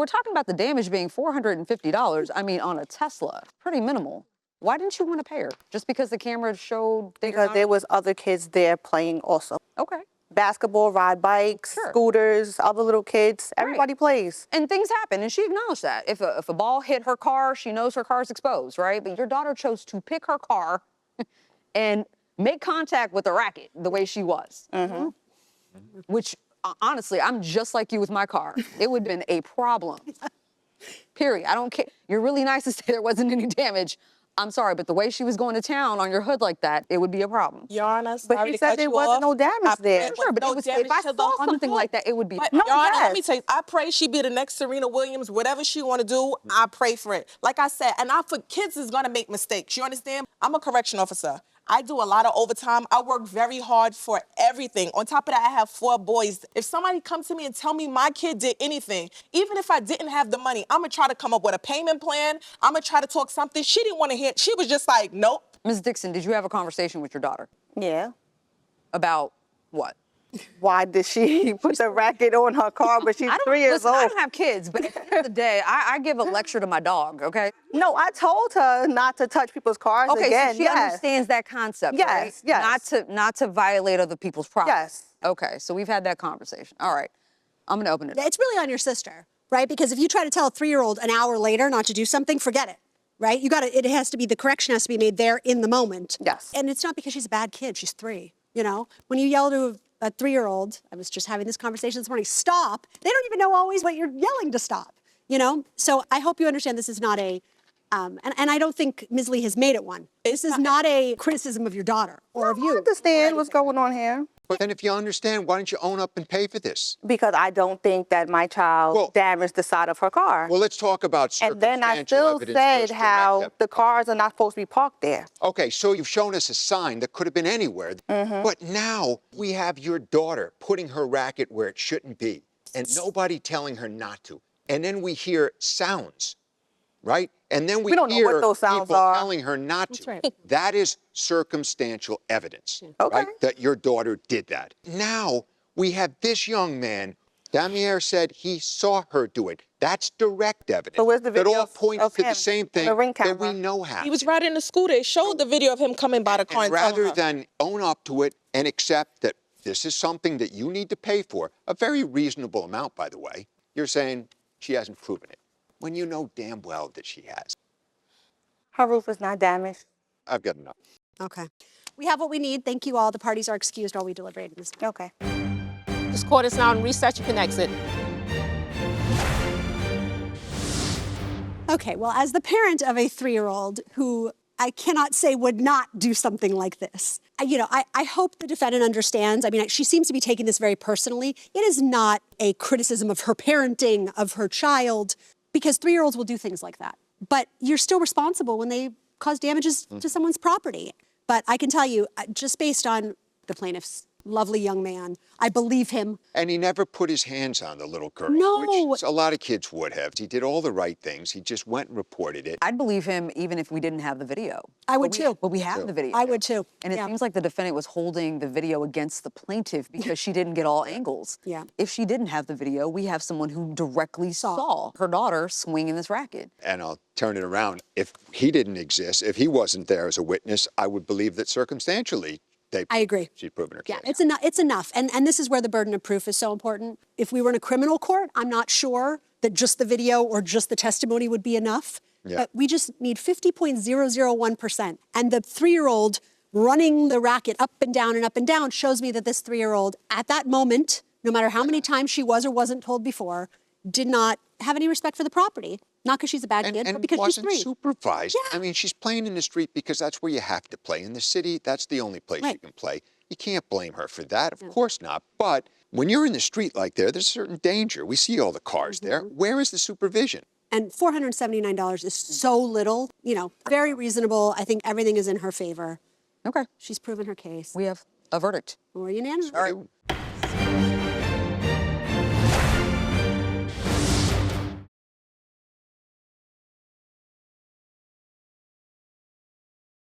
we're talking about the damage being $450. I mean, on a Tesla, pretty minimal. Why didn't you want to pay her? Just because the camera showed? Because there was other kids there playing also. Okay. Basketball, ride bikes, Sure. scooters, other little kids. Everybody plays. And things happen, and she acknowledged that. If a ball hit her car, she knows her car's exposed, right? But your daughter chose to pick her car and make contact with the racket the way she was. Mm-hmm. Which, honestly, I'm just like you with my car. It would have been a problem. Period. I don't care. You're really nice to say there wasn't any damage. I'm sorry, but the way she was going to town on your hood like that, it would be a problem. Your Honor, But she said there wasn't no damage there. Sure, but if I saw something like that, it would be. But Your Honor, let me tell you, I pray she be the next Serena Williams, whatever she want to do, I pray for it. Like I said, and for kids is going to make mistakes, you understand? I'm a correction officer. I do a lot of overtime. I work very hard for everything. On top of that, I have 4 boys. If somebody comes to me and tell me my kid did anything, even if I didn't have the money, I'm going to try to come up with a payment plan. I'm going to try to talk something. She didn't want to hear. She was just like, nope. Ms. Dixon, did you have a conversation with your daughter? Yeah. About what? Why did she put the racket on her car, but she's 3 years old? I don't have kids, but at the end of the day, I give a lecture to my dog, okay? No, I told her not to touch people's cars again. So she understands that concept, right? Yes, yes. Not to violate other people's property. Yes. Okay, so we've had that conversation. All right, I'm gonna open it up. It's really on your sister, right? Because if you try to tell a 3-year-old an hour later not to do something, forget it, right? It has to be, the correction has to be made there in the moment. Yes. And it's not because she's a bad kid, she's 3, you know? When you yell to a 3-year-old, I was just having this conversation this morning, stop, they don't even know always what you're yelling to stop, you know? So I hope you understand this is not a, and I don't think Ms. Lee has made it one. This is not a criticism of your daughter or of you. I understand what's going on here. But then if you understand, why don't you own up and pay for this? Because I don't think that my child damaged the side of her car. Well, let's talk about circumstantial And then I still evidence said versus how direct the cars are not supposed to be parked there. Okay, so you've shown us a sign that could have been anywhere. But now we have your daughter putting her racket where it shouldn't be and nobody telling her not to. And then we hear sounds, right? And then we don't know hear what those sounds people are. telling her not to. That's right. That is circumstantial evidence, Okay. right? That your daughter did that. Now we have this young man. Damier said he saw her do it. That's direct evidence. So where's the video that all points of to him the same on thing the ring that we camera? know happened. He was riding the scooter. It showed the video of him coming by the car And and telling rather her. than own up to it and accept that this is something that you need to pay for, a very reasonable amount, by the way, you're saying she hasn't proven it, when you know damn well that she has. Her roof is not damaged. I've got enough. Okay. We have what we need. Thank you all. The parties are excused while we deliberate this. Okay. This court is now in recess. You can exit. Okay, well, as the parent of a 3-year-old who I cannot say would not do something like this, I hope the defendant understands. I mean, she seems to be taking this very personally. It is not a criticism of her parenting, of her child, because 3-year-olds will do things like that. But you're still responsible when they cause damages to someone's property. But I can tell you, just based on the plaintiff's lovely young man, I believe him. And he never put his hands on the little girl, No. which a lot of kids would have. He did all the right things. He just went and reported it. I'd believe him even if we didn't have the video. I would too. But we have the video. I would too. And it Yeah. seems like the defendant was holding the video against the plaintiff because she didn't get all angles. Yeah. If she didn't have the video, we have someone who directly saw her daughter swinging this racket. And I'll turn it around. If he didn't exist, if he wasn't there as a witness, I would believe that circumstantially, I agree. she's proven her case. Yeah, it's enough. And this is where the burden of proof is so important. If we were in a criminal court, I'm not sure that just the video or just the testimony would be enough. Yeah. But we just need 50.001%. And the 3-year-old running the racket up and down shows me that this 3-year-old at that moment, no matter how many times she was or wasn't told before, did not have any respect for the property. Not because she's a bad kid, but because she's 3. wasn't supervised. Yeah. I mean, she's playing in the street because that's where you have to play. In the city, that's the only place you can play. You can't blame her for that, of course not. But when you're in the street like there's a certain danger. We see all the cars there. Where is the supervision? And $479 is so little, very reasonable. I think everything is in her favor. Okay. She's proven her case. We have a verdict. We're unanimous. All right.